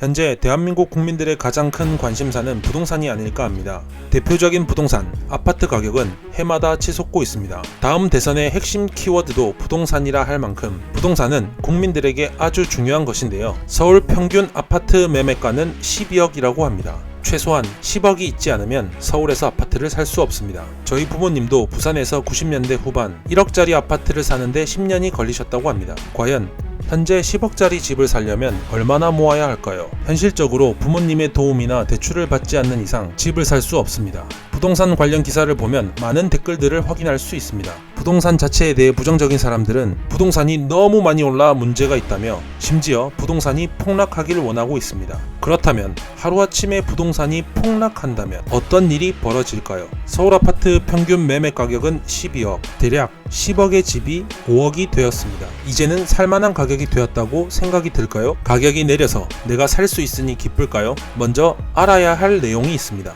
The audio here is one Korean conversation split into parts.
현재 대한민국 국민들의 가장 큰 관심사는 부동산이 아닐까 합니다. 대표적인 부동산, 아파트 가격은 해마다 치솟고 있습니다. 다음 대선의 핵심 키워드도 부동산이라 할 만큼 부동산은 국민들에게 아주 중요한 것인데요. 서울 평균 아파트 매매가는 12억이라고 합니다. 최소한 10억이 있지 않으면 서울에서 아파트를 살 수 없습니다. 저희 부모님도 부산에서 90년대 후반 1억짜리 아파트를 사는데 10년이 걸리셨다고 합니다. 과연 현재 10억짜리 집을 살려면 얼마나 모아야 할까요? 현실적으로 부모님의 도움이나 대출을 받지 않는 이상 집을 살 수 없습니다. 부동산 관련 기사를 보면 많은 댓글들을 확인할 수 있습니다. 부동산 자체에 대해 부정적인 사람들은 부동산이 너무 많이 올라 문제가 있다며 심지어 부동산이 폭락하기를 원하고 있습니다. 그렇다면 하루아침에 부동산이 폭락한다면 어떤 일이 벌어질까요? 서울 아파트 평균 매매 가격은 12억, 대략 10억의 집이 5억이 되었습니다. 이제는 살만한 가격이 되었다고 생각이 들까요? 가격이 내려서 내가 살 수 있으니 기쁠까요? 먼저 알아야 할 내용이 있습니다.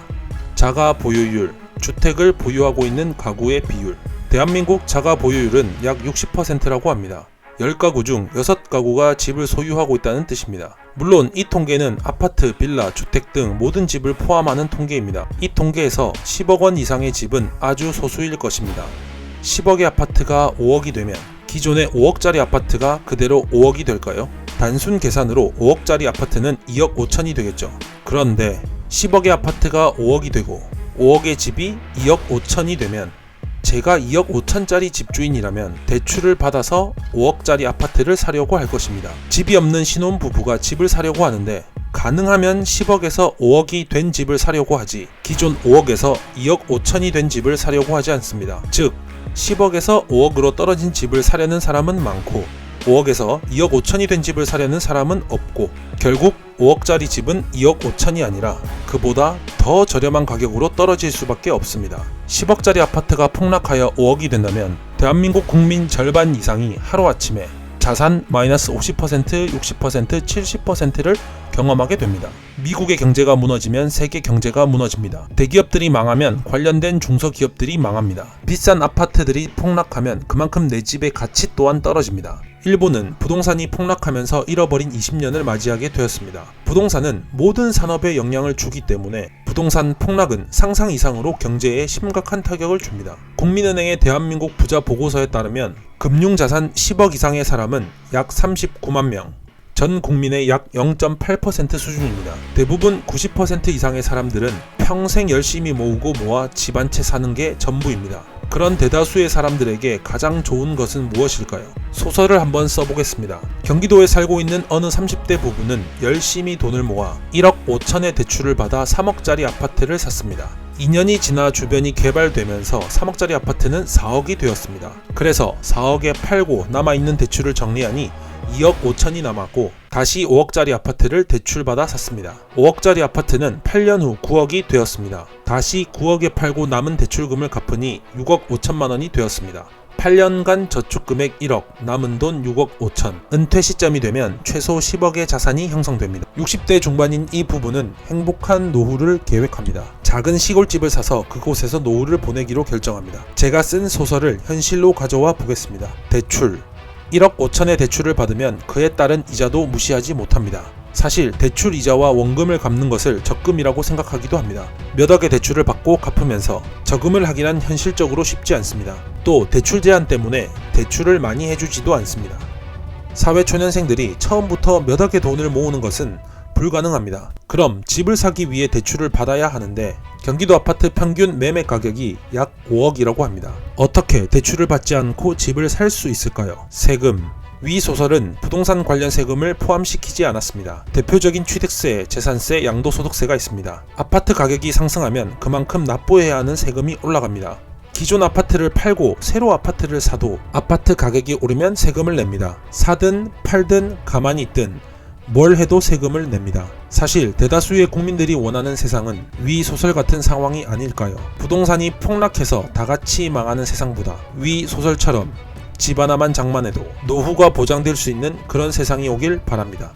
자가 보유율, 주택을 보유하고 있는 가구의 비율. 대한민국 자가 보유율은 약 60%라고 합니다. 10가구 중 6가구가 집을 소유하고 있다는 뜻입니다. 물론 이 통계는 아파트, 빌라, 주택 등 모든 집을 포함하는 통계입니다. 이 통계에서 10억 원 이상의 집은 아주 소수일 것입니다. 10억의 아파트가 5억이 되면 기존의 5억짜리 아파트가 그대로 5억이 될까요? 단순 계산으로 5억짜리 아파트는 2억 5천이 되겠죠. 그런데 10억의 아파트가 5억이 되고 5억의 집이 2억 5천이 되면 제가 2억 5천짜리 집주인이라면 대출을 받아서 5억짜리 아파트를 사려고 할 것입니다. 집이 없는 신혼부부가 집을 사려고 하는데 가능하면 10억에서 5억이 된 집을 사려고 하지 기존 5억에서 2억 5천이 된 집을 사려고 하지 않습니다. 즉 10억에서 5억으로 떨어진 집을 사려는 사람은 많고 5억에서 2억 5천이 된 집을 사려는 사람은 없고 결국 5억짜리 집은 2억 5천이 아니라 그보다 더 저렴한 가격으로 떨어질 수밖에 없습니다. 10억짜리 아파트가 폭락하여 5억이 된다면 대한민국 국민 절반 이상이 하루아침에 자산 마이너스 50%, 60%, 70%를 경험하게 됩니다. 미국의 경제가 무너지면 세계 경제가 무너집니다. 대기업들이 망하면 관련된 중소기업들이 망합니다. 비싼 아파트들이 폭락하면 그만큼 내 집의 가치 또한 떨어집니다. 일본은 부동산이 폭락하면서 잃어버린 20년을 맞이하게 되었습니다. 부동산은 모든 산업에 영향을 주기 때문에 부동산 폭락은 상상 이상으로 경제에 심각한 타격을 줍니다. 국민은행의 대한민국 부자 보고서에 따르면 금융자산 10억 이상의 사람은 약 39만 명, 전 국민의 약 0.8% 수준입니다. 대부분 90% 이상의 사람들은 평생 열심히 모으고 모아 집 한 채 사는 게 전부입니다. 그런 대다수의 사람들에게 가장 좋은 것은 무엇일까요? 소설을 한번 써보겠습니다. 경기도에 살고 있는 어느 30대 부부는 열심히 돈을 모아 1억 5천의 대출을 받아 3억짜리 아파트를 샀습니다. 2년이 지나 주변이 개발되면서 3억짜리 아파트는 4억이 되었습니다. 그래서 4억에 팔고 남아있는 대출을 정리하니 2억 5천이 남았고 다시 5억짜리 아파트를 대출받아 샀습니다. 5억짜리 아파트는 8년 후 9억이 되었습니다. 다시 9억에 팔고 남은 대출금을 갚으니 6억 5천만 원이 되었습니다. 8년간 저축금액 1억, 남은 돈 6억 5천. 은퇴 시점이 되면 최소 10억의 자산이 형성됩니다. 60대 중반인 이 부부는 행복한 노후를 계획합니다. 작은 시골집을 사서 그곳에서 노후를 보내기로 결정합니다. 제가 쓴 소설을 현실로 가져와 보겠습니다. 대출 1억 5천의 대출을 받으면 그에 따른 이자도 무시하지 못합니다. 사실 대출 이자와 원금을 갚는 것을 적금이라고 생각하기도 합니다. 몇 억의 대출을 받고 갚으면서 저금을 하기란 현실적으로 쉽지 않습니다. 또 대출 제한 때문에 대출을 많이 해주지도 않습니다. 사회초년생들이 처음부터 몇 억의 돈을 모으는 것은 불가능합니다. 그럼 집을 사기 위해 대출을 받아야 하는데 경기도 아파트 평균 매매 가격이 약 5억이라고 합니다. 어떻게 대출을 받지 않고 집을 살 수 있을까요? 세금. 위 소설은 부동산 관련 세금을 포함시키지 않았습니다. 대표적인 취득세, 재산세, 양도소득세가 있습니다. 아파트 가격이 상승하면 그만큼 납부해야 하는 세금이 올라갑니다. 기존 아파트를 팔고 새로 아파트를 사도 아파트 가격이 오르면 세금을 냅니다. 사든 팔든 가만히 있든 뭘 해도 세금을 냅니다. 사실 대다수의 국민들이 원하는 세상은 위 소설 같은 상황이 아닐까요? 부동산이 폭락해서 다같이 망하는 세상보다 위 소설처럼 집 하나만 장만해도 노후가 보장될 수 있는 그런 세상이 오길 바랍니다.